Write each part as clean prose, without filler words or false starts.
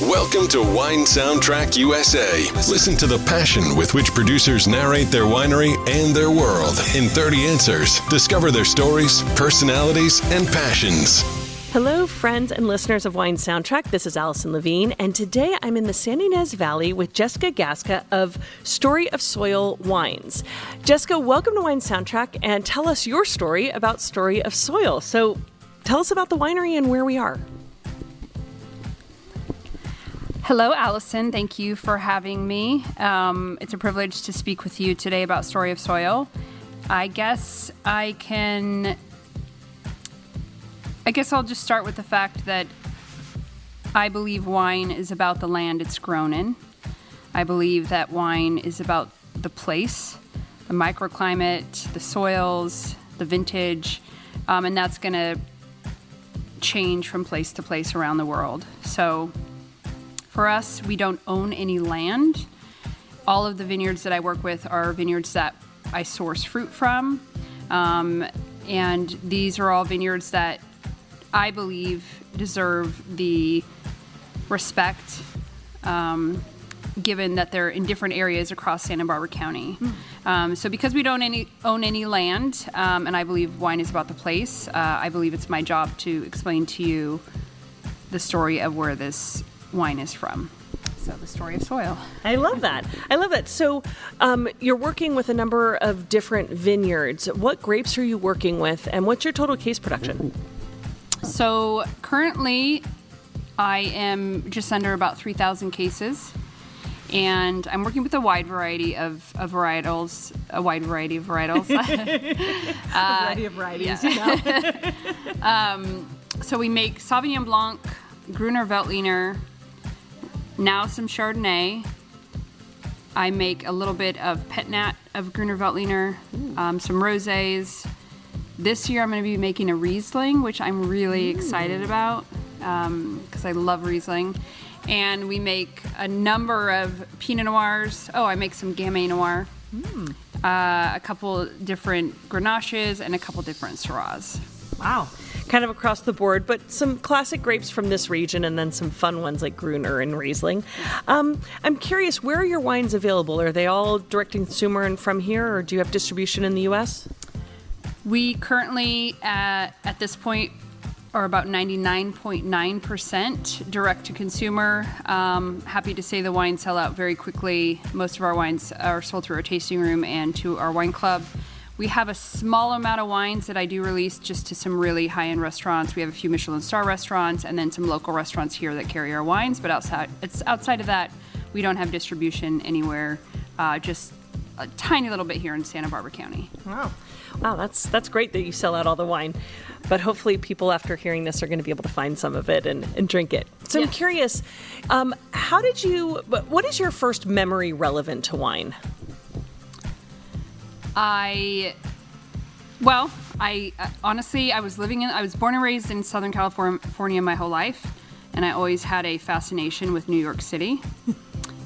Welcome to Wine Soundtrack USA. Listen to the passion with which producers narrate their winery and their world in 30 answers. Discover their stories, personalities, and passions. Hello, friends and listeners of Wine Soundtrack. This is Allison Levine, and today I'm in the San Ynez Valley with Jessica Gasca of Story of Soil Wines. Jessica, welcome to Wine Soundtrack, and tell us your story about Story of Soil. So tell us about the winery and where we are. Hello, Allison. Thank you for having me. It's a privilege to speak with you today about Story of Soil. I guess I'll just start with the fact that I believe wine is about the land it's grown in. I believe that wine is about the place, the microclimate, the soils, the vintage, and that's going to change from place to place around the world. So for us, we don't own any land. All of the vineyards that I work with are vineyards that I source fruit from. And these are all vineyards that I believe deserve the respect, given that they're in different areas across Santa Barbara County. So because we don't own any land, and I believe wine is about the place, I believe it's my job to explain to you the story of where this wine is from. So the Story of Soil. I love that. So you're working with a number of different vineyards. What grapes are you working with, and what's your total case production? So currently I am just under about 3,000 cases, and I'm working with a wide variety of varietals. A variety of varieties, yeah. You know. So we make Sauvignon Blanc, Gruner Veltliner, now some Chardonnay. I make a little bit of Pet Nat of Gruner Veltliner, some rosés. This year I'm going to be making a Riesling, which I'm really excited about because I love Riesling. And we make a number of Pinot Noirs. Oh, I make some Gamay Noir, a couple different Grenaches, and a couple different Syrahs. Wow. Kind of across the board, but some classic grapes from this region and then some fun ones like Gruner and Riesling. I'm curious, where are your wines available? Are they all direct to consumer and from here, or do you have distribution in the U.S.? We currently, at this point, are about 99.9% direct to consumer. Happy to say the wines sell out very quickly. Most of our wines are sold through our tasting room and to our wine club. We have a small amount of wines that I do release just to some really high-end restaurants. We have a few Michelin star restaurants and then some local restaurants here that carry our wines. But outside of that, we don't have distribution anywhere. Just a tiny little bit here in Santa Barbara County. Wow, that's great that you sell out all the wine. But hopefully people after hearing this are going to be able to find some of it and drink it. So yes. I'm curious, what is your first memory relevant to wine? Honestly, I was born and raised in Southern California my whole life, and I always had a fascination with New York City,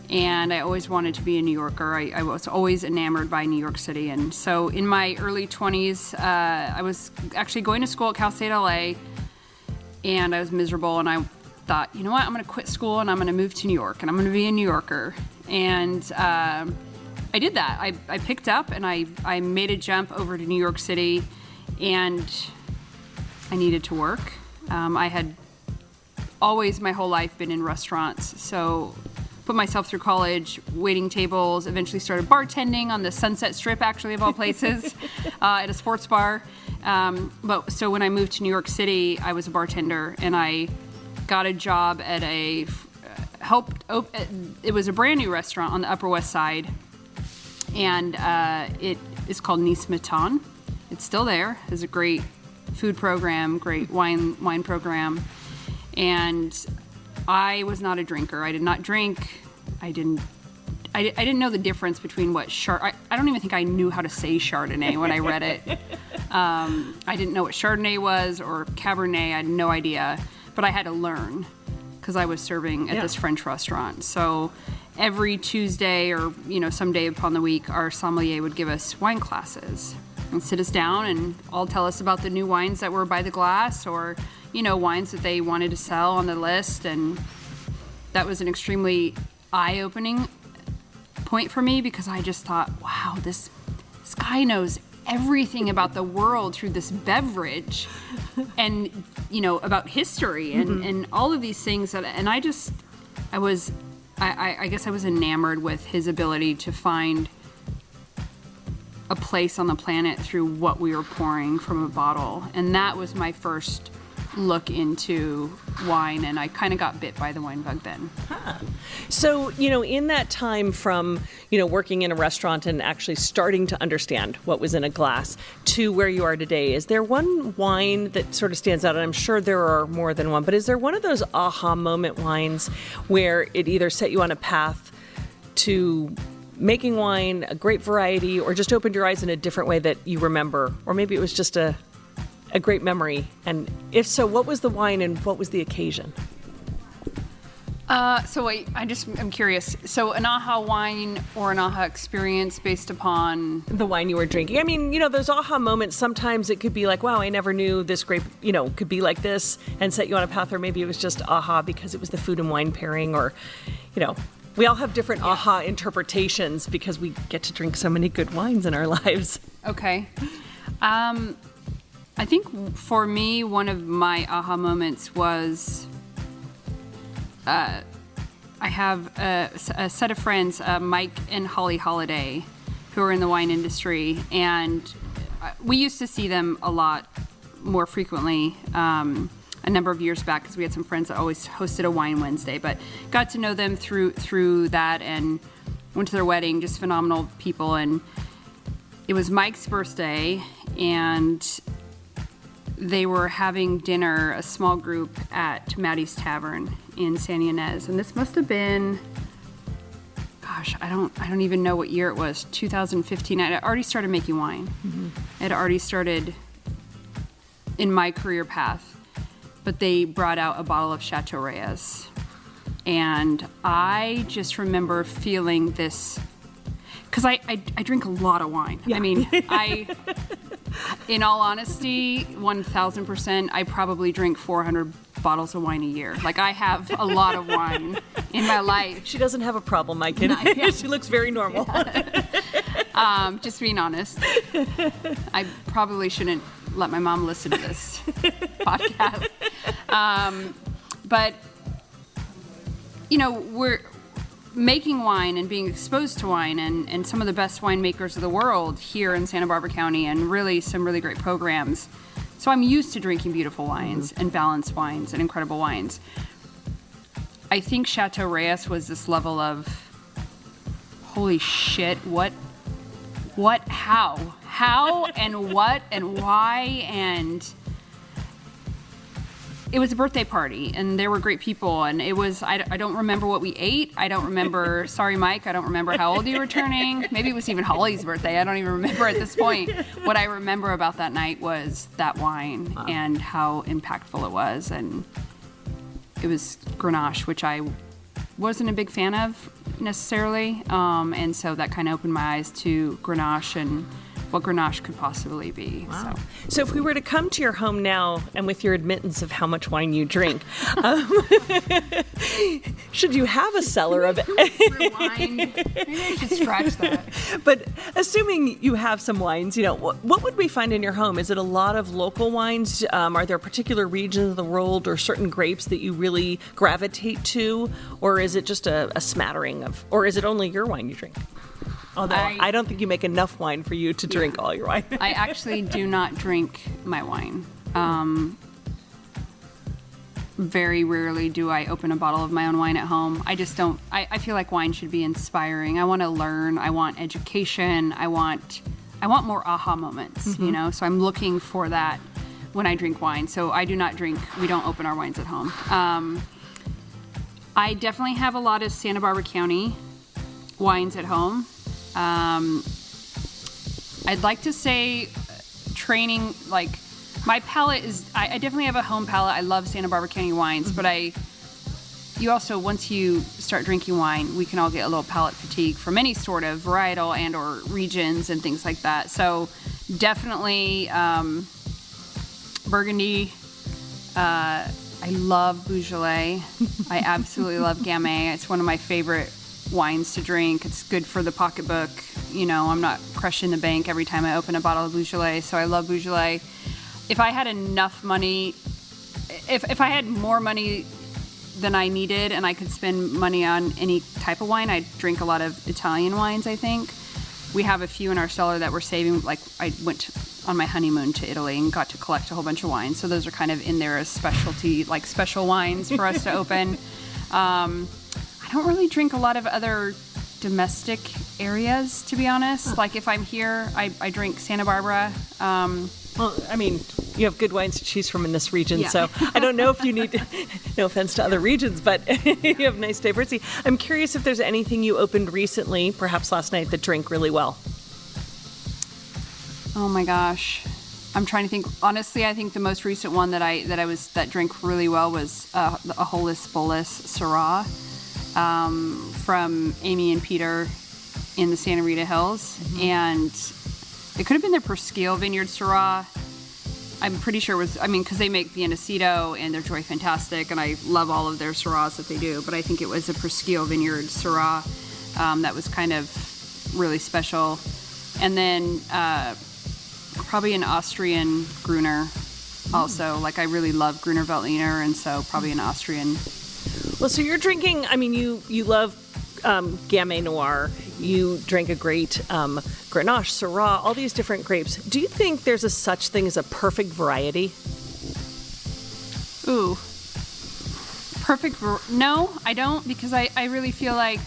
and I always wanted to be a New Yorker. I was always enamored by New York City, and so in my early 20s, I was actually going to school at Cal State LA, and I was miserable, and I thought, you know what, I'm going to quit school, and I'm going to move to New York, and I'm going to be a New Yorker, and I did that. I picked up and I made a jump over to New York City, and I needed to work. I had always my whole life been in restaurants, so put myself through college, waiting tables, eventually started bartending on the Sunset Strip, actually, of all places, at a sports bar. So when I moved to New York City, I was a bartender, and I got a job at it was a brand new restaurant on the Upper West Side. And it is called Nice Maton. It's still there. It's a great food program, great wine program. And I was not a drinker. I did not drink. I didn't know the difference between what I don't even think I knew how to say Chardonnay when I read it. I didn't know what Chardonnay was or Cabernet. I had no idea. But I had to learn because I was serving at this French restaurant. So every Tuesday or, some day upon the week, our sommelier would give us wine classes and sit us down and all tell us about the new wines that were by the glass or, wines that they wanted to sell on the list. And that was an extremely eye-opening point for me, because I just thought, wow, this guy knows everything about the world through this beverage, and about history and all of these things. And I guess I was enamored with his ability to find a place on the planet through what we were pouring from a bottle. And that was my first look into wine, and I kind of got bit by the wine bug then. So, in that time from, working in a restaurant and actually starting to understand what was in a glass to where you are today, is there one wine that sort of stands out? And I'm sure there are more than one, but is there one of those aha moment wines where it either set you on a path to making wine, a great variety, or just opened your eyes in a different way that you remember? Or maybe it was just a great memory. And if so, what was the wine and what was the occasion? I'm curious. So an aha wine or an aha experience based upon the wine you were drinking. I mean, those aha moments, sometimes it could be like, wow, I never knew this grape, could be like this and set you on a path, or maybe it was just aha because it was the food and wine pairing, or, we all have different aha interpretations because we get to drink so many good wines in our lives. Okay. I think for me, one of my aha moments was I have a set of friends, Mike and Holly Holiday, who are in the wine industry, and we used to see them a lot more frequently a number of years back, because we had some friends that always hosted a Wine Wednesday, but got to know them through that and went to their wedding. Just phenomenal people. And it was Mike's birthday, and they were having dinner, a small group, at Maddie's Tavern in San Ynez. And this must have been, gosh, I don't even know what year it was, 2015. I had already started making wine. I had already started in my career path. But they brought out a bottle of Chateau Reyes. And I just remember feeling this, because I drink a lot of wine. Yeah. I mean, in all honesty, 1,000%, I probably drink 400 bottles of wine a year. Like, I have a lot of wine in my life. She doesn't have a problem, my kid. She looks very normal. Just being honest. I probably shouldn't let my mom listen to this podcast. But, we're making wine and being exposed to wine and some of the best winemakers of the world here in Santa Barbara County, and really some really great programs. So I'm used to drinking beautiful wines and balanced wines and incredible wines. I think Chateau Reyes was this level of, holy shit, what, how, and what, and why, and it was a birthday party, and there were great people, and it was, I don't remember what we ate. I don't remember, sorry, Mike, I don't remember how old you were turning. Maybe it was even Holly's birthday. I don't even remember at this point. What I remember about that night was that wine and how impactful it was, and it was Grenache, which I wasn't a big fan of necessarily, and so that kind of opened my eyes to Grenache and what Grenache could possibly be. Wow. So if we were to come to your home now, and with your admittance of how much wine you drink, should you have a cellar of Rewind. Maybe I should scratch that. But assuming you have some wines, what would we find in your home? Is it a lot of local wines? Are there particular regions of the world or certain grapes that you really gravitate to? Or is it just a smattering of, or is it only your wine you drink? Although I don't think you make enough wine for you to drink all your wine. I actually do not drink my wine. Very rarely do I open a bottle of my own wine at home. I just don't. I feel like wine should be inspiring. I want to learn. I want education. I want more aha moments, So I'm looking for that when I drink wine. So I do not drink. We don't open our wines at home. I definitely have a lot of Santa Barbara County wines at home. I'd like to say training, like, my palate is, I definitely have a home palate. I love Santa Barbara County wines, but you also, once you start drinking wine, we can all get a little palate fatigue from any sort of varietal and or regions and things like that. So definitely Burgundy, I love Beaujolais. I absolutely love Gamay. It's one of my favorite wines to drink. It's good for the pocketbook. You know, I'm not crushing the bank every time I open a bottle of Beaujolais, so I love Beaujolais. If I had enough money, if I had more money than I needed and I could spend money on any type of wine, I'd drink a lot of Italian wines, I think. We have a few in our cellar that we're saving. Like, I went on my honeymoon to Italy and got to collect a whole bunch of wines. So those are kind of in there as specialty, like special wines for us to open. I don't really drink a lot of other domestic areas, to be honest. Like, if I'm here, I drink Santa Barbara. Well, I mean, you have good wines to choose from in this region, Yeah. so I don't know if you need, no offense to other regions, but you have nice diversity. I'm curious if there's anything you opened recently, perhaps last night, that drank really well. Oh my gosh. I'm trying to think. Honestly, I think the most recent one that drank really well was a Holus Bolus Syrah from Amy and Peter in the Santa Rita Hills. Mm-hmm. And it could have been their Presqu'île Vineyard Syrah. I'm pretty sure it was, because they make the Inesito and they're Joy Fantastic, and I love all of their Syrahs that they do, but I think it was a Presqu'île Vineyard Syrah that was kind of really special. And then probably an Austrian Gruner also. Like, I really love Gruner Veltliner, and so probably an Austrian. Well, so you're drinking, you love Gamay Noir, you drink a great Grenache, Syrah, all these different grapes. Do you think there's a such thing as a perfect variety? Ooh. No, I don't, because I really feel like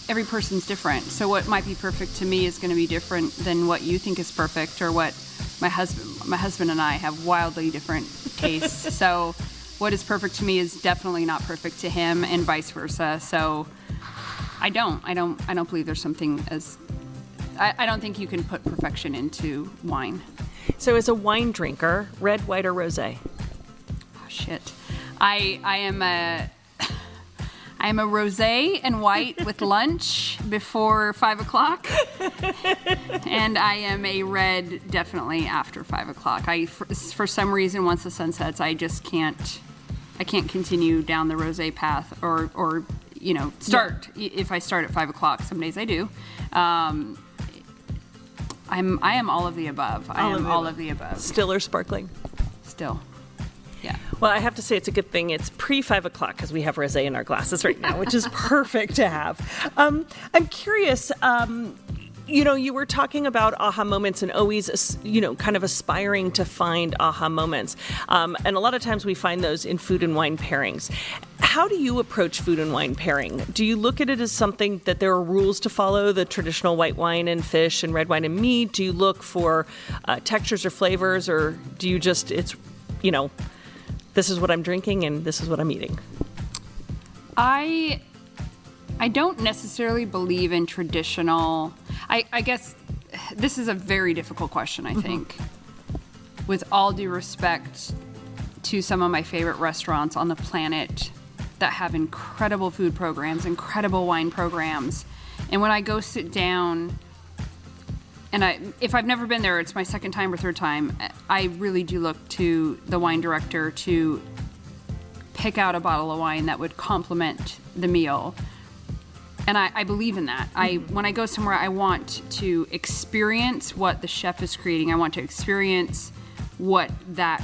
every person's different. So what might be perfect to me is going to be different than what you think is perfect, or what my husband and I have wildly different tastes. So what is perfect to me is definitely not perfect to him, and vice versa. So I don't believe there's something as, I don't think you can put perfection into wine. So as a wine drinker, red, white, or rosé? Oh, shit. I am a rosé and white with lunch before 5 o'clock. And I am a red definitely after 5 o'clock. For some reason, once the sun sets, I just can't continue down the rosé path or start. Yeah. If I start at 5 o'clock, some days I do. I am all of the above. All of the above. Still or sparkling? Still. Yeah. Well, I have to say it's a good thing it's pre-5 o'clock because we have rosé in our glasses right now, which is perfect to have. I'm curious, you were talking about aha moments and always, kind of aspiring to find aha moments. And a lot of times we find those in food and wine pairings. How do you approach food and wine pairing? Do you look at it as something that there are rules to follow, the traditional white wine and fish and red wine and meat? Do you look for textures or flavors, or do you just, this is what I'm drinking and this is what I'm eating? I don't necessarily believe in traditional. I guess this is a very difficult question, I think. Mm-hmm. With all due respect to some of my favorite restaurants on the planet that have incredible food programs, incredible wine programs. And when I go sit down, and if I've never been there, it's my second time or third time, I really do look to the wine director to pick out a bottle of wine that would complement the meal. And I believe in that. When I go somewhere, I want to experience what the chef is creating. I want to experience what that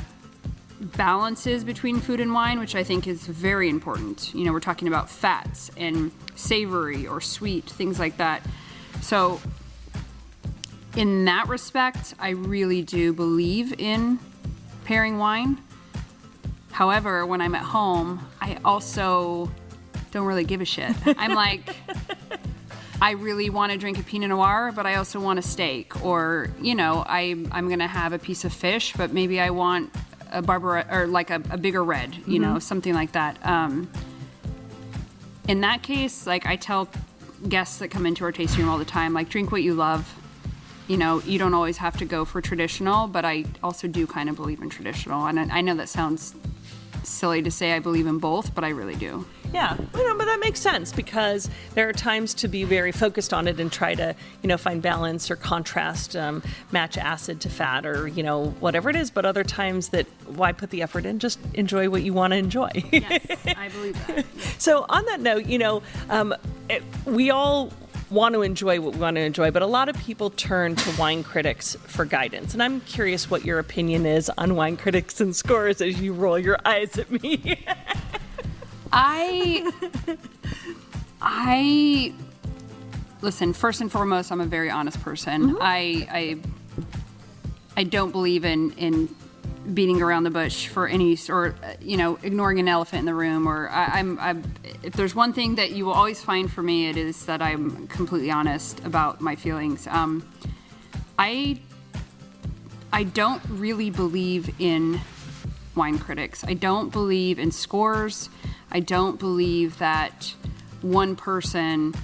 balance is between food and wine, which I think is very important. We're talking about fats and savory or sweet, things like that. So in that respect, I really do believe in pairing wine. However, when I'm at home, I also don't really give a shit. I'm like, I really want to drink a Pinot Noir, but I also want a steak. Or, I'm going to have a piece of fish, but maybe I want a Barbara, or like a bigger red, something like that. In that case, like, I tell guests that come into our tasting room all the time, like, drink what you love. You don't always have to go for traditional, but I also do kind of believe in traditional. And I know that sounds silly to say I believe in both, but I really do. Yeah, but that makes sense because there are times to be very focused on it and try to, find balance or contrast, match acid to fat or, whatever it is. But other times that why put the effort in? Just enjoy what you want to enjoy. Yes, I believe that. Yes. So on that note, we all want to enjoy what we want to enjoy, but a lot of people turn to wine critics for guidance. And I'm curious what your opinion is on wine critics and scores as you roll your eyes at me. I listen, first and foremost, I'm a very honest person. I don't believe in beating around the bush for any or ignoring an elephant in the room, or I'm if there's one thing that you will always find for me, it is that I'm completely honest about my feelings. I don't really believe in wine critics. I don't believe in scores. I don't believe that one person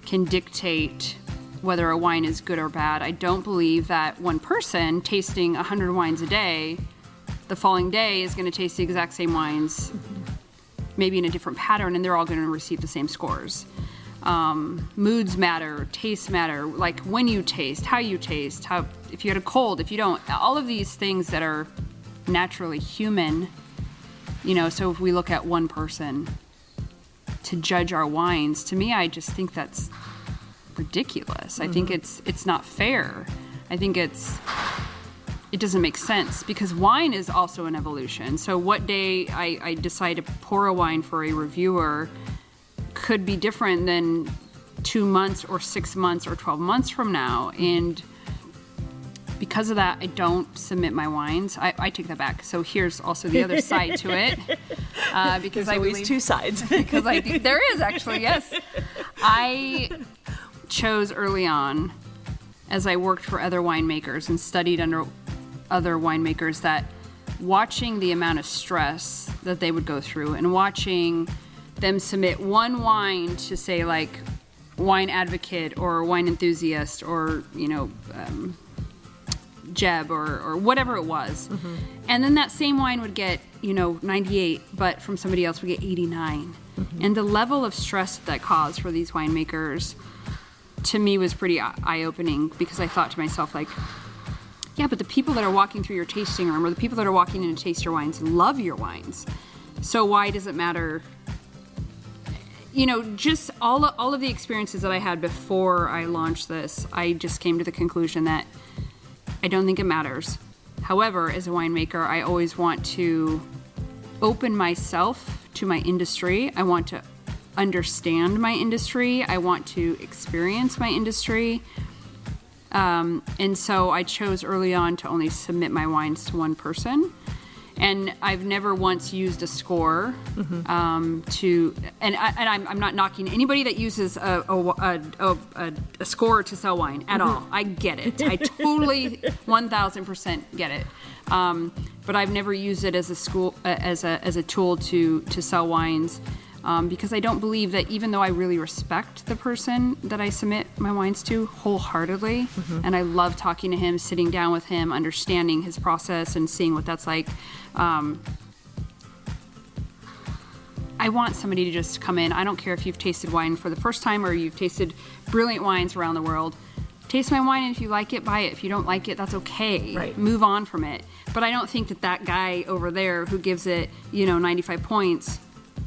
can dictate whether a wine is good or bad. I don't believe that one person tasting 100 wines a day, the following day is going to taste the exact same wines, maybe in a different pattern, and they're all going to receive the same scores. Moods matter, tastes matter, like when you taste, how you taste, if you had a cold, if you don't, all of these things that are naturally human. So if we look at one person to judge our wines, to me, I just think that's ridiculous. I think it's not fair. I think it doesn't make sense because wine is also an evolution. So what day I decide to pour a wine for a reviewer could be different than 2 months or 6 months or 12 months from now. And because of that, I don't submit my wines. I take that back. So here's also the other side to it. Because There's always two sides. Because there is actually, yes. I chose early on, as I worked for other winemakers and studied under other winemakers, that watching the amount of stress that they would go through and watching them submit one wine to say like Wine Advocate or Wine Enthusiast or, Jeb or whatever it was. And then that same wine would get, 98, but from somebody else would get 89. And the level of stress that caused for these winemakers, to me, was pretty eye-opening because I thought to myself, like, yeah, but the people that are walking through your tasting room or the people that are walking in to taste your wines love your wines. So why does it matter? Just all of the experiences that I had before I launched this, I just came to the conclusion that I don't think it matters. However, as a winemaker, I always want to open myself to my industry. I want to understand my industry. I want to experience my industry. And so I chose early on to only submit my wines to one person. And I've never once used a score I'm not knocking anybody that uses a score to sell wine at all. I get it. I totally 1,000% get it. But I've never used it as a tool to sell wines. Because I don't believe that, even though I really respect the person that I submit my wines to wholeheartedly, and I love talking to him, sitting down with him, understanding his process and seeing what that's like, I want somebody to just come in. I don't care if you've tasted wine for the first time or you've tasted brilliant wines around the world. Taste my wine, and if you like it, buy it. If you don't like it, that's okay. Right. Move on from it. But I don't think that guy over there who gives it, 95 points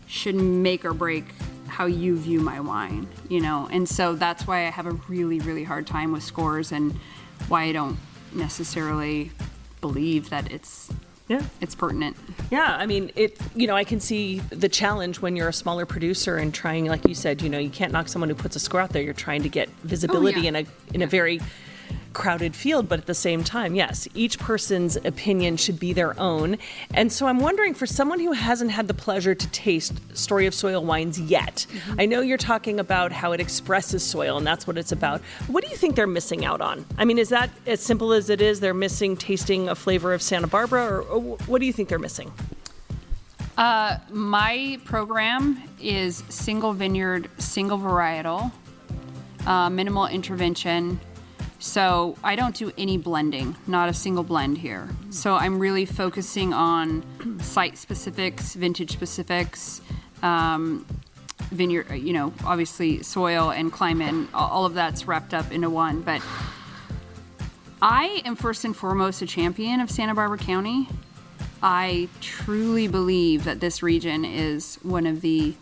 should make or break how you view my wine, and so that's why I have a really, really hard time with scores and why I don't necessarily believe that it's pertinent. Yeah, I mean, I can see the challenge when you're a smaller producer and trying, like you said, you can't knock someone who puts a score out there. You're trying to get visibility in a very crowded field, but at the same time, yes, each person's opinion should be their own. And so I'm wondering, for someone who hasn't had the pleasure to taste Story of Soil wines yet, I know you're talking about how it expresses soil, and that's what it's about. What do you think they're missing out on? I mean, is that as simple as it is? They're missing tasting a flavor of Santa Barbara, or what do you think they're missing? My program is single vineyard, single varietal, minimal intervention. So I don't do any blending, not a single blend here. So I'm really focusing on site specifics, vintage specifics, vineyard, obviously soil and climate, and all of that's wrapped up into one. But I am first and foremost a champion of Santa Barbara County. I truly believe that this region is one of the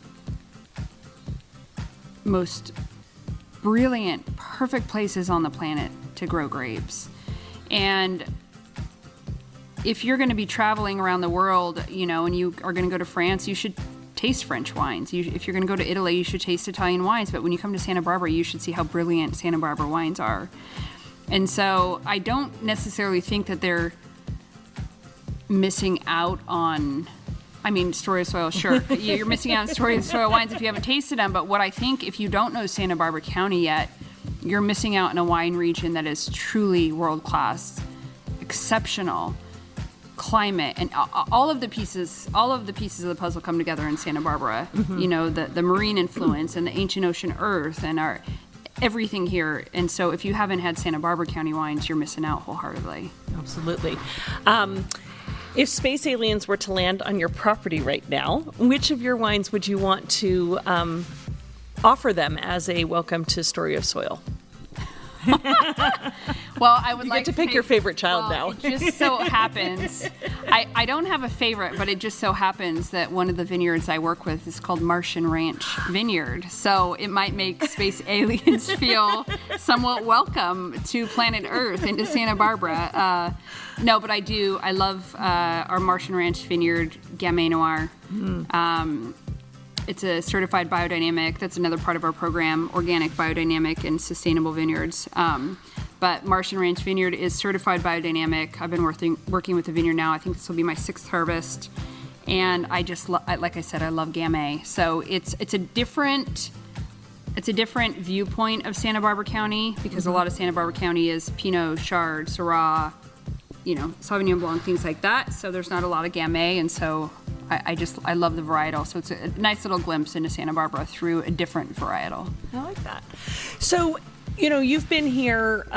most brilliant, perfect places on the planet to grow grapes. And if you're going to be traveling around the world, and you are going to go to France, you should taste French wines. If you're going to go to Italy, you should taste Italian wines. But when you come to Santa Barbara, you should see how brilliant Santa Barbara wines are. And so I don't necessarily think that they're missing out on, Story of Soil, sure. You're missing out on Story of Soil wines if you haven't tasted them. But what I think, if you don't know Santa Barbara County yet, you're missing out in a wine region that is truly world-class, exceptional climate, and all of the pieces of the puzzle come together in Santa Barbara. The marine influence and the ancient ocean earth and everything here. And so if you haven't had Santa Barbara County wines, you're missing out wholeheartedly. Absolutely. If space aliens were to land on your property right now, which of your wines would you want to offer them as a welcome to Story of Soil? Well, I would like to pick your favorite child now. It just so happens, I don't have a favorite, but it just so happens that one of the vineyards I work with is called Martian Ranch Vineyard. So it might make space aliens feel somewhat welcome to planet Earth and to Santa Barbara. No, but I love our Martian Ranch Vineyard Gamay Noir. It's a certified biodynamic. That's another part of our program, organic, biodynamic, and sustainable vineyards. But Martian Ranch Vineyard is certified biodynamic. I've been working with the vineyard now. I think this will be my 6th harvest. And I just, like I said, I love Gamay. So it's a different viewpoint of Santa Barbara County, because a lot of Santa Barbara County is Pinot, Chard, Syrah, Sauvignon Blanc, things like that. So there's not a lot of Gamay, and so I love the varietal. So it's a nice little glimpse into Santa Barbara through a different varietal. I like that. So, you've been here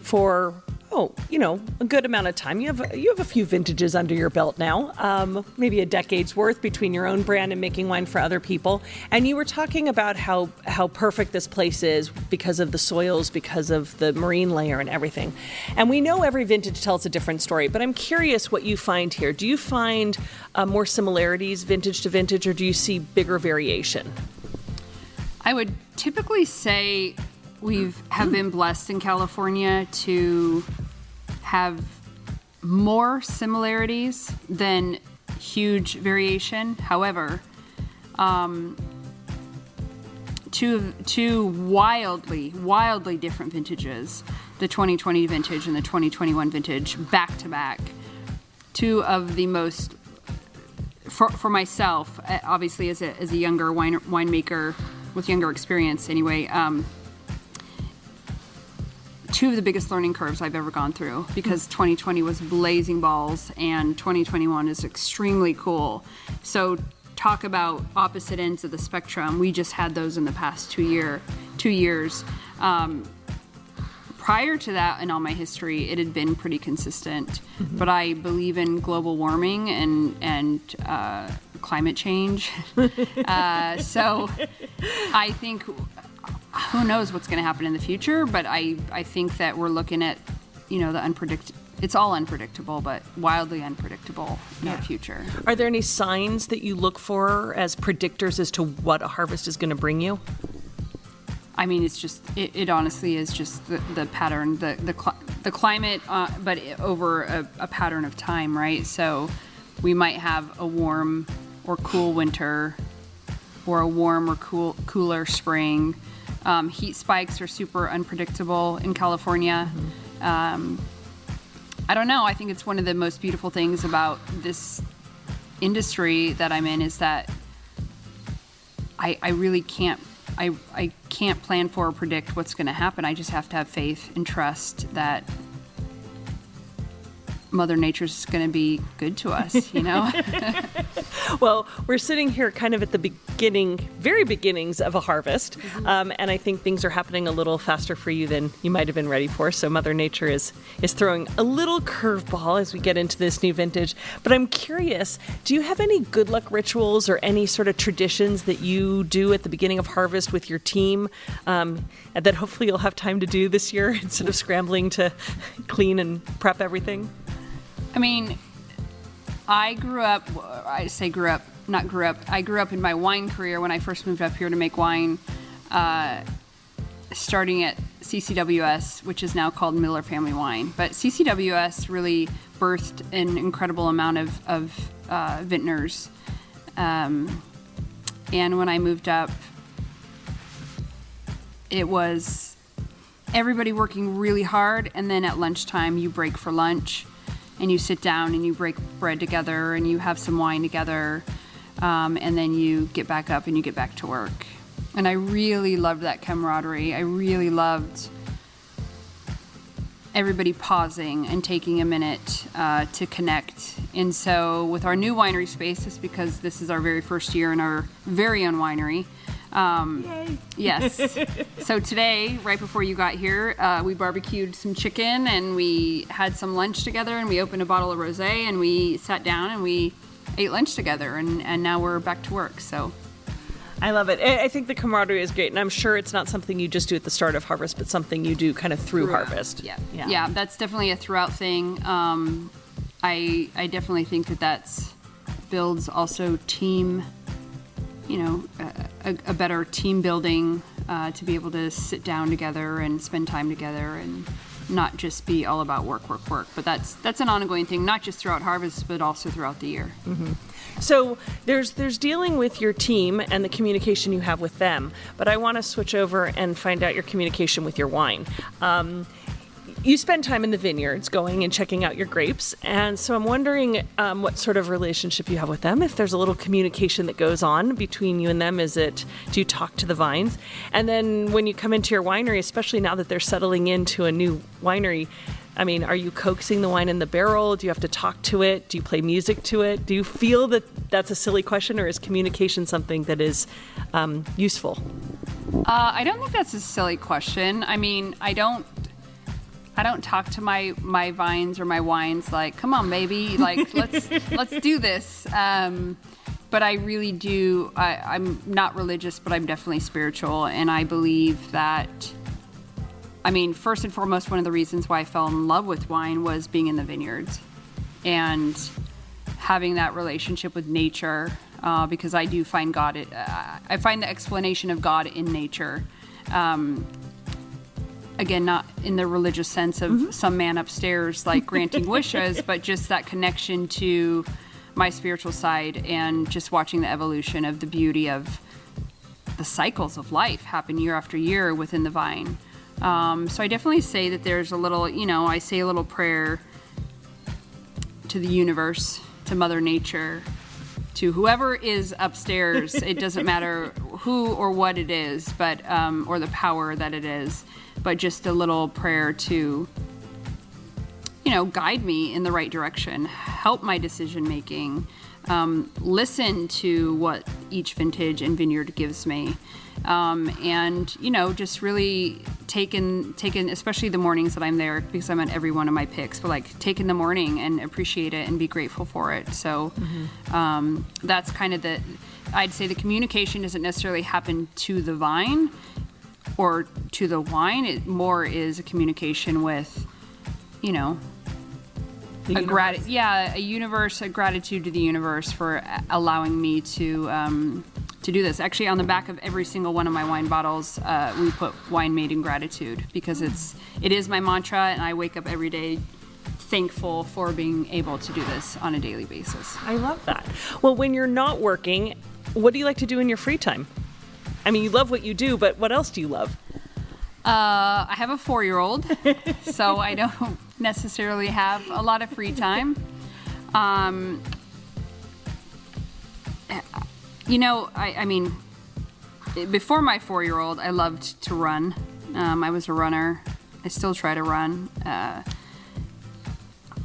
for a good amount of time. You have a few vintages under your belt now, maybe a decade's worth between your own brand and making wine for other people. And you were talking about how perfect this place is because of the soils, because of the marine layer and everything. And we know every vintage tells a different story, but I'm curious what you find here. Do you find more similarities vintage to vintage, or do you see bigger variation? I would typically say we have been blessed in California to have more similarities than huge variation. However, two wildly different vintages, the 2020 vintage and the 2021 vintage, back to back. Two of the most, for myself, obviously as a younger winemaker with younger experience anyway, two of the biggest learning curves I've ever gone through, because 2020 was blazing balls and 2021 is extremely cool. So talk about opposite ends of the spectrum. We just had those in the past 2 years. Prior to that, in all my history, it had been pretty consistent. But I believe in global warming and climate change. So I think, who knows what's going to happen in the future, but I think that we're looking at, it's all unpredictable, but wildly unpredictable in the future. Are there any signs that you look for as predictors as to what a harvest is going to bring you? It's just, it honestly is just the pattern, the climate, but over a pattern of time, right? So we might have a warm or cool winter, or a warm or cooler spring. Heat spikes are super unpredictable in California. I don't know. I think it's one of the most beautiful things about this industry that I'm in is that I really can't. I can't plan for or predict what's going to happen. I just have to have faith and trust that Mother Nature's going to be good to us, Well, we're sitting here kind of at the very beginnings of a harvest. And I think things are happening a little faster for you than you might have been ready for. So Mother Nature is throwing a little curveball as we get into this new vintage. But I'm curious, do you have any good luck rituals or any sort of traditions that you do at the beginning of harvest with your team that hopefully you'll have time to do this year instead of scrambling to clean and prep everything? I mean, I grew up in my wine career when I first moved up here to make wine, starting at CCWS, which is now called Miller Family Wine. But CCWS really birthed an incredible amount of vintners. And when I moved up, it was everybody working really hard, and then at lunchtime you break for lunch, and you sit down and you break bread together, and you have some wine together, and then you get back up and you get back to work. And I really loved that camaraderie. I really loved everybody pausing and taking a minute to connect. And so with our new winery space, just because this is our very first year in our very own winery, Yay. yes. So today, right before you got here, we barbecued some chicken and we had some lunch together, and we opened a bottle of rosé and we sat down and we ate lunch together, and now we're back to work. So I love it. I think the camaraderie is great, and I'm sure it's not something you just do at the start of harvest, but something you do kind of through harvest. Yeah, that's definitely a throughout thing. I definitely think that's builds also team, a better team building, to be able to sit down together and spend time together and not just be all about work. But that's an ongoing thing, not just throughout harvest, but also throughout the year. Mm-hmm. So there's dealing with your team and the communication you have with them, but I want to switch over and find out your communication with your wine. You spend time in the vineyards going and checking out your grapes, and so I'm wondering what sort of relationship you have with them, if there's a little communication that goes on between you and them. Do you talk to the vines? And then when you come into your winery, especially now that they're settling into a new winery, I mean, are you coaxing the wine in the barrel? Do you have to talk to it? Do you play music to it? Do you feel that that's a silly question, or is communication something that is useful? I don't think that's a silly question. I mean, I don't talk to my vines or my wines like, come on, baby, like let's do this. But I really do. I'm not religious, but I'm definitely spiritual, and I believe that. I mean, first and foremost, one of the reasons why I fell in love with wine was being in the vineyards and having that relationship with nature, because I do find God. I find the explanation of God in nature. Again, not in the religious sense of some man upstairs like granting wishes, but just that connection to my spiritual side and just watching the evolution of the beauty of the cycles of life happen year after year within the vine. So I definitely say that there's a little, I say a little prayer to the universe, to Mother Nature, to whoever is upstairs. It doesn't matter who or what it is, but or the power that it is, but just a little prayer to, guide me in the right direction, help my decision making, listen to what each vintage and vineyard gives me, and just really taking especially the mornings that I'm there, because I'm at every one of my picks, but like take in the morning and appreciate it and be grateful for it. So that's kind of I'd say the communication doesn't necessarily happen to the vine or to the wine. It more is a communication with a gratitude to the universe for allowing me to do this. Actually, on the back of every single one of my wine bottles, we put "Wine Made in Gratitude," because it is my mantra, and I wake up every day thankful for being able to do this on a daily basis. I love that. Well, when you're not working, what do you like to do in your free time? I mean, you love what you do, but what else do you love? I have a 4-year-old, so I don't necessarily have a lot of free time. I mean, before my 4-year-old, I loved to run. I was a runner. I still try to run.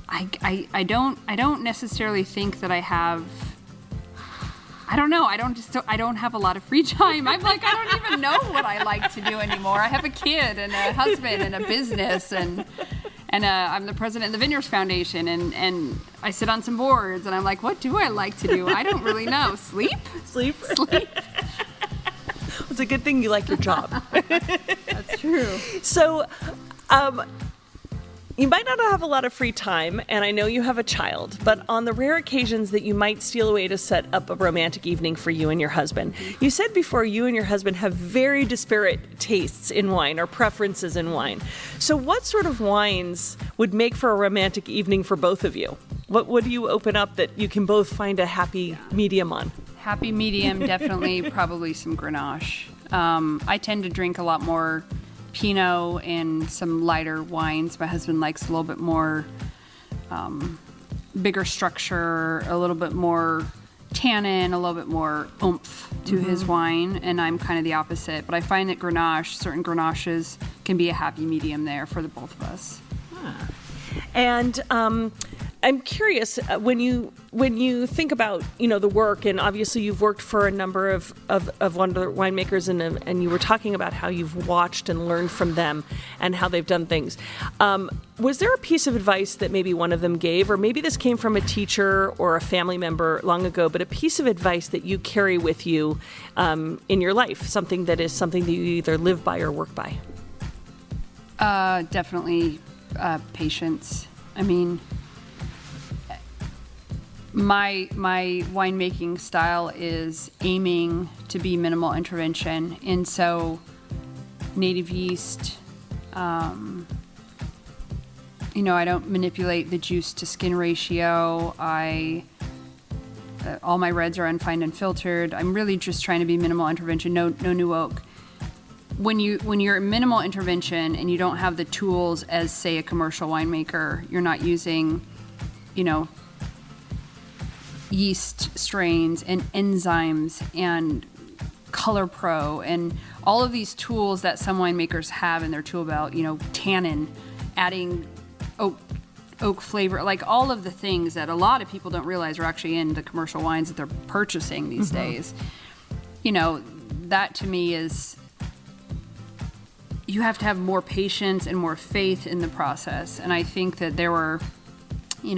I don't necessarily think that I have I don't know. I don't have a lot of free time. I'm like, I don't even know what I like to do anymore. I have a kid and a husband and a business, and I'm the president of the Vineyards Foundation, and I sit on some boards, and I'm like, what do I like to do? I don't really know. Sleep. It's a good thing you like your job. That's true. So, you might not have a lot of free time, and I know you have a child, but on the rare occasions that you might steal away to set up a romantic evening for you and your husband, you said before you and your husband have very disparate tastes in wine or preferences in wine. So what sort of wines would make for a romantic evening for both of you? What do you open up that you can both find a happy medium on? Happy medium, definitely, probably some Grenache. I tend to drink a lot more Pinot and some lighter wines. My husband likes a little bit more bigger structure, a little bit more tannin, a little bit more oomph to his wine, and I'm kind of the opposite. But I find that certain Grenaches can be a happy medium there for the both of us. And I'm curious, when you think about, the work, and obviously you've worked for a number of winemakers, and you were talking about how you've watched and learned from them and how they've done things. Was there a piece of advice that maybe one of them gave, or maybe this came from a teacher or a family member long ago, but a piece of advice that you carry with you in your life, something that you either live by or work by? Definitely patience. I mean, my winemaking style is aiming to be minimal intervention, and so native yeast, I don't manipulate the juice to skin ratio. All my reds are unfined and filtered. I'm really just trying to be minimal intervention, no new oak. When you're minimal intervention and you don't have the tools as, say, a commercial winemaker, you're not using, yeast strains and enzymes and color pro and all of these tools that some winemakers have in their tool belt, tannin, adding oak flavor, like all of the things that a lot of people don't realize are actually in the commercial wines that they're purchasing these days. That to me is, you have to have more patience and more faith in the process. And I think that there were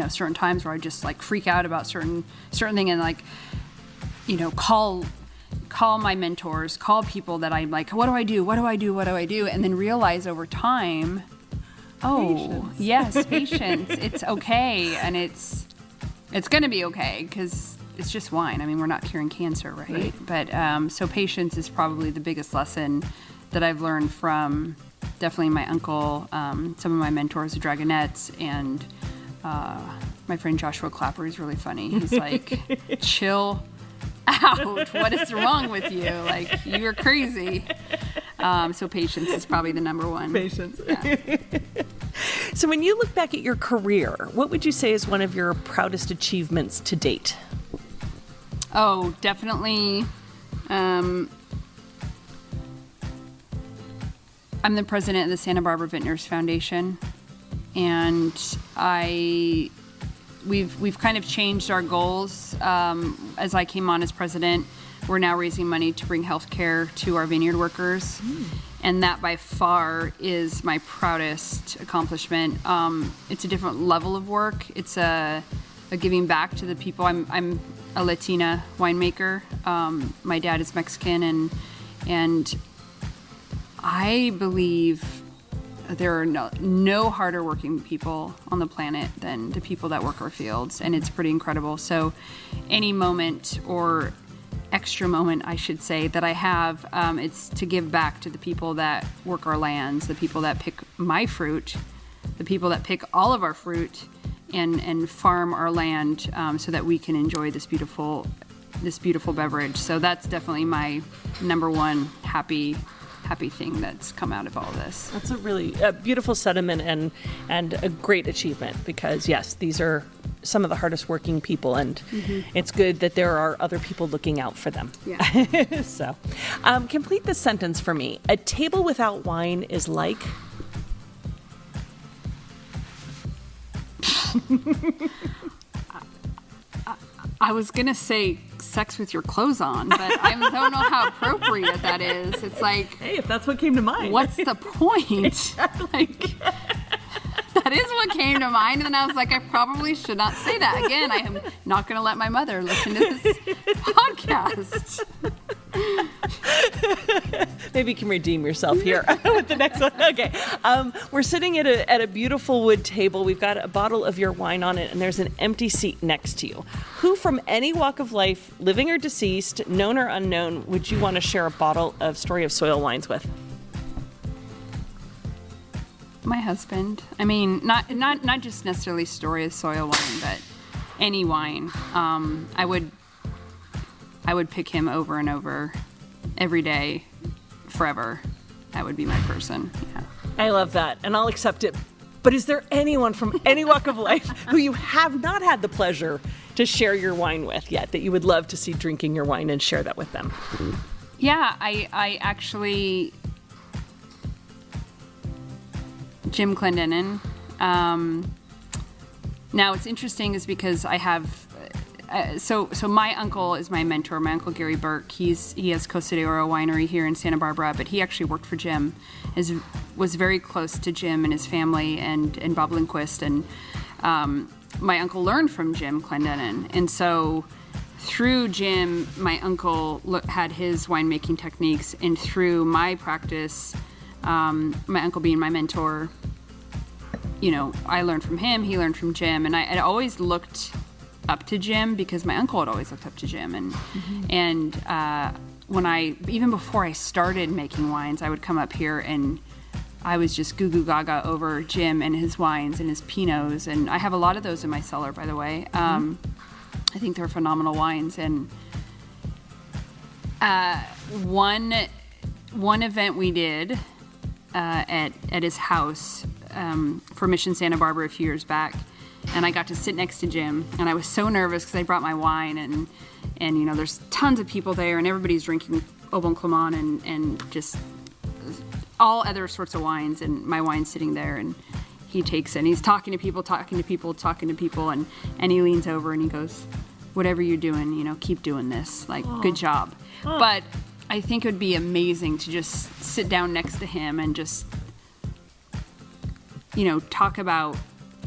certain times where I just like freak out about certain thing, and like, call my mentors, call people that I'm like, what do I do? And then realize over time, patience. Yes, patience. It's okay. And it's going to be okay, because it's just wine. I mean, we're not curing cancer, right? But, so patience is probably the biggest lesson that I've learned from definitely my uncle, some of my mentors, the Dragonettes, and my friend Joshua Clapper is really funny. He's like, chill out. What is wrong with you? Like, you're crazy. So patience is probably the number one. Patience. Yeah. So when you look back at your career, what would you say is one of your proudest achievements to date? Oh, definitely. I'm the president of the Santa Barbara Vineyards Foundation, and we've kind of changed our goals as I came on as president. We're now raising money to bring health care to our vineyard workers, and that by far is my proudest accomplishment. It's a different level of work. It's a giving back to the people. I'm a Latina winemaker. My dad is Mexican, and I believe there are no harder working people on the planet than the people that work our fields, and it's pretty incredible. So any moment, or extra moment I should say, that I have, it's to give back to the people that work our lands, the people that pick my fruit, the people that pick all of our fruit and farm our land, so that we can enjoy this beautiful beverage. So that's definitely my number one happy thing that's come out of all this. That's a really beautiful sentiment and a great achievement, because yes, these are some of the hardest working people, and it's good that there are other people looking out for them. Yeah. So, complete this sentence for me. A table without wine is like... I was going to say sex with your clothes on, but I don't know how appropriate that is. It's like, hey, if that's what came to mind. What's the point? Like, that is what came to mind. And I was like, I probably should not say that. Again, I am not going to let my mother listen to this podcast. Maybe you can redeem yourself here with the next one. Okay. We're sitting at a beautiful wood table. We've got a bottle of your wine on it, and there's an empty seat next to you. Who from any walk of life, living or deceased, known or unknown, would you want to share a bottle of Story of Soil wines with? My husband. I mean, not just necessarily Story of Soil wine, but any wine. I would pick him over and over every day, forever. That would be my person. Yeah. I love that, and I'll accept it. But is there anyone from any walk of life who you have not had the pleasure to share your wine with yet, that you would love to see drinking your wine and share that with them? Yeah, I actually... Jim Clendenin. Now, what's interesting is because I have... So my uncle is my mentor, my Uncle Gary Burke. He has Costa de Oro winery here in Santa Barbara, but he actually worked for Jim, was very close to Jim and his family and Bob Lindquist. And my uncle learned from Jim Clendenin. And so through Jim, my uncle had his winemaking techniques, and through my practice, my uncle being my mentor, I learned from him, he learned from Jim, and I always looked up to Jim because my uncle had always looked up to Jim, and when even before I started making wines, I would come up here and I was just goo goo gaga over Jim and his wines and his Pinots, and I have a lot of those in my cellar, by the way. I think they're phenomenal wines. And one event we did at his house for Mission Santa Barbara a few years back, and I got to sit next to Jim, and I was so nervous because I brought my wine, and there's tons of people there, and everybody's drinking Au Bon Clement and just all other sorts of wines, and my wine's sitting there, and he takes it, and he's talking to people, and he leans over and he goes, "Whatever you're doing, keep doing this, like, good job." But I think it would be amazing to just sit down next to him and just, talk about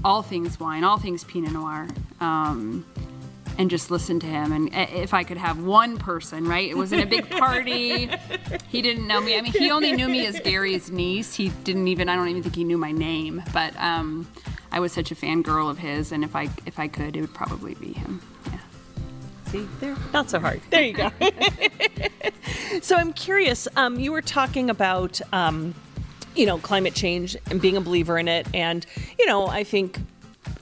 all things wine, all things Pinot Noir, and just listen to him. And if I could have one person, right? It wasn't a big party. He didn't know me. I mean, he only knew me as Gary's niece. I don't even think he knew my name. But I was such a fangirl of his, and if I could, it would probably be him. Yeah. See, there, not so hard. There you go. So I'm curious, you were talking about, climate change and being a believer in it. And, I think,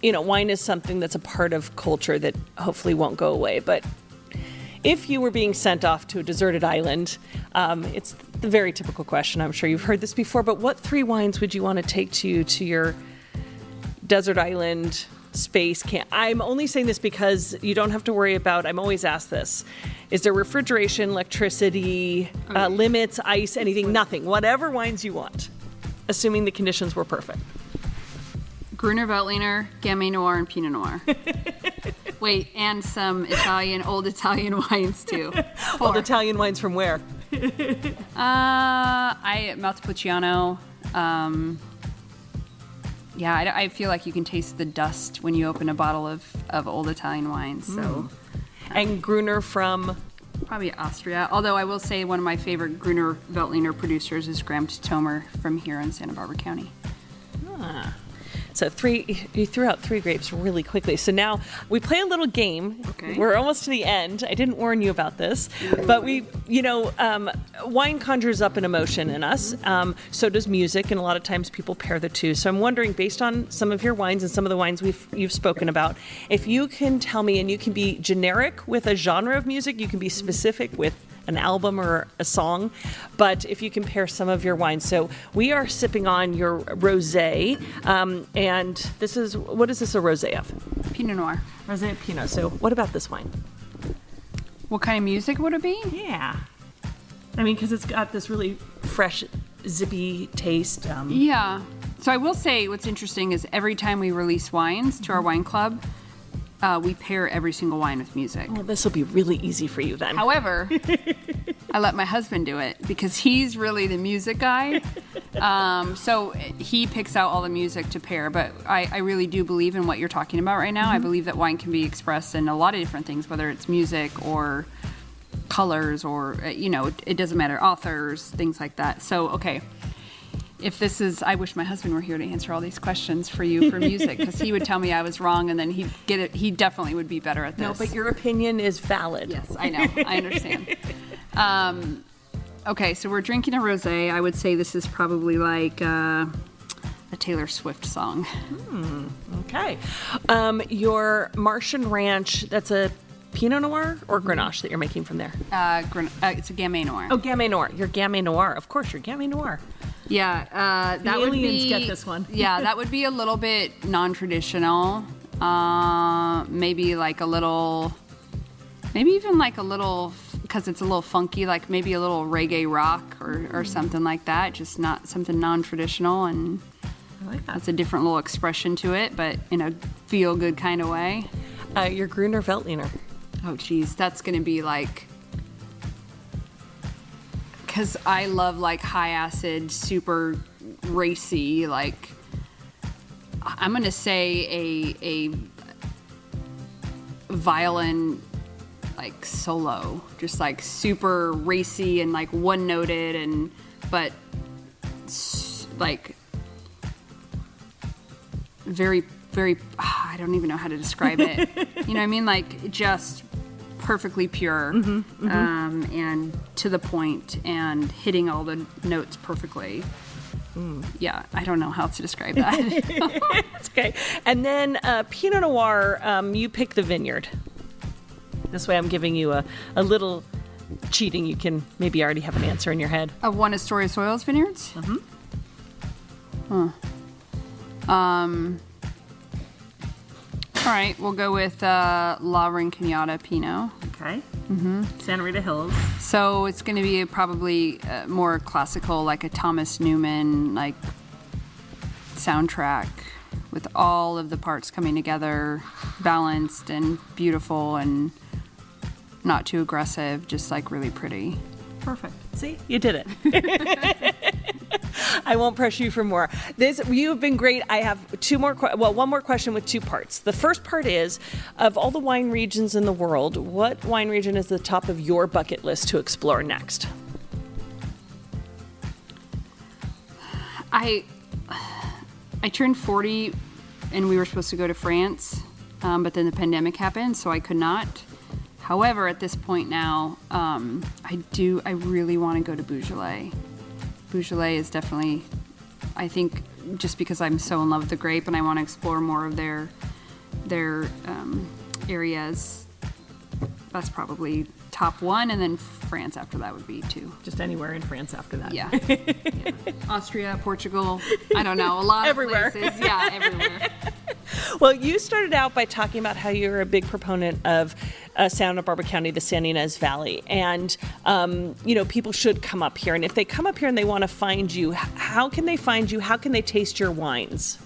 wine is something that's a part of culture that hopefully won't go away. But if you were being sent off to a deserted island, it's the very typical question. I'm sure you've heard this before, but what 3 wines would you want to take to your desert island space? I'm only saying this because you don't have to worry about, I'm always asked this, is there refrigeration, electricity, limits, ice, anything, nothing, whatever wines you want, assuming the conditions were perfect. Gruner Veltliner, Gamay Noir, and Pinot Noir. Wait, and some old Italian wines too. Old Italian wines from where? Montepulciano. I feel like you can taste the dust when you open a bottle of old Italian wines. So, and Gruner from? Probably Austria. Although I will say one of my favorite Gruner Veltliner producers is Graham Tomer from here in Santa Barbara County. So you threw out 3 grapes really quickly. So now we play a little game. Okay. We're almost to the end. I didn't warn you about this, but wine conjures up an emotion in us. So does music, and a lot of times people pair the two. So I'm wondering, based on some of your wines and some of the wines you've spoken about, if you can tell me, and you can be generic with a genre of music, you can be specific with an album or a song, but if you compare some of your wines. So we are sipping on your rosé, and what is this a rosé of? Pinot Noir. Rosé Pinot. So what about this wine? What kind of music would it be? Yeah. I mean, because it's got this really fresh, zippy taste. Yeah. So I will say what's interesting is every time we release wines to our wine club, we pair every single wine with music. Well, this will be really easy for you then. However, I let my husband do it because he's really the music guy. So he picks out all the music to pair. But I really do believe in what you're talking about right now. I believe that wine can be expressed in a lot of different things, whether it's music or colors or, it doesn't matter, authors, things like that. So, okay. If this is, I wish my husband were here to answer all these questions for you for music, because he would tell me I was wrong, and then he'd get it. He definitely would be better at this. No, but your opinion is valid. Yes, I know. I understand. Okay, so we're drinking a rosé. I would say this is probably like a Taylor Swift song. Okay. Your Martian Ranch, that's a Pinot Noir or Grenache that you're making from there? It's a Gamay Noir. Oh, Gamay Noir. Your Gamay Noir. Of course, your Gamay Noir. Yeah, that would be. Aliens get this one. Yeah, that would be a little bit non-traditional. Maybe even like a little, because it's a little funky, like maybe a little reggae rock or something like that. Just not something non-traditional, and I like that. that's a different little expression to it, but in a feel-good kind of way. Your Gruner Veltliner. Oh, geez, that's going to be like. Because I love like high acid, super racy, like I'm going to say a violin like solo, just like super racy and like one noted but like very, very, I don't even know how to describe it. You know what I mean? Like just perfectly pure and to the point and hitting all the notes perfectly. Yeah, I don't know how else to describe that. That's okay. And then Pinot Noir, you pick the vineyard. This way I'm giving you a little cheating. You can maybe already have an answer in your head. One is Story of Soils Vineyards? All right, we'll go with La Rinconada Pinot. Okay. Santa Rita Hills. So it's going to be probably more classical, like a Thomas Newman like soundtrack with all of the parts coming together, balanced and beautiful and not too aggressive, just like really pretty. Perfect. See, you did it. I won't press you for more. You've been great. I have one more question with two parts. The first part is, of all the wine regions in the world, what wine region is the top of your bucket list to explore next? I turned 40 and we were supposed to go to France, but then the pandemic happened, so I could not. However, at this point now, I really want to go to Beaujolais. Beaujolais is definitely, I think, just because I'm so in love with the grape and I want to explore more of their areas. That's probably top one, and then France after that would be two. Just anywhere in France after that. Yeah. Austria, Portugal, I don't know, a lot Everywhere. of places. Yeah, everywhere. Well, you started out by talking about how you're a big proponent of Santa Barbara County, the San Ynez Valley, and people should come up here. And if they come up here and they want to find you, how can they find you? How can they taste your wines?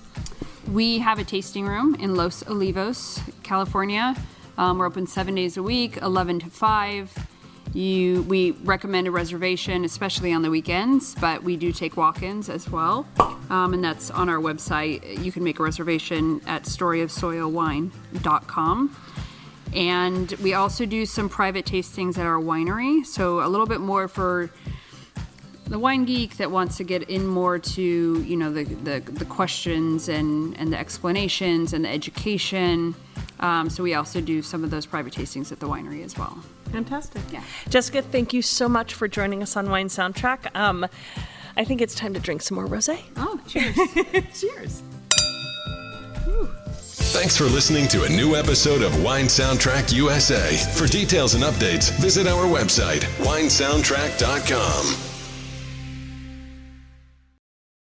We have a tasting room in Los Olivos, California. We're open 7 days a week, 11 to 5. We recommend a reservation, especially on the weekends, but we do take walk-ins as well. And that's on our website. You can make a reservation at storyofsoilwine.com. And we also do some private tastings at our winery. So a little bit more for the wine geek that wants to get in more to, the questions and the explanations and the education. So we also do some of those private tastings at the winery as well. Fantastic. Yeah. Jessica, thank you so much for joining us on Wine Soundtrack. I think it's time to drink some more rosé. Oh, cheers. Cheers. Thanks for listening to a new episode of Wine Soundtrack USA. For details and updates, visit our website, winesoundtrack.com.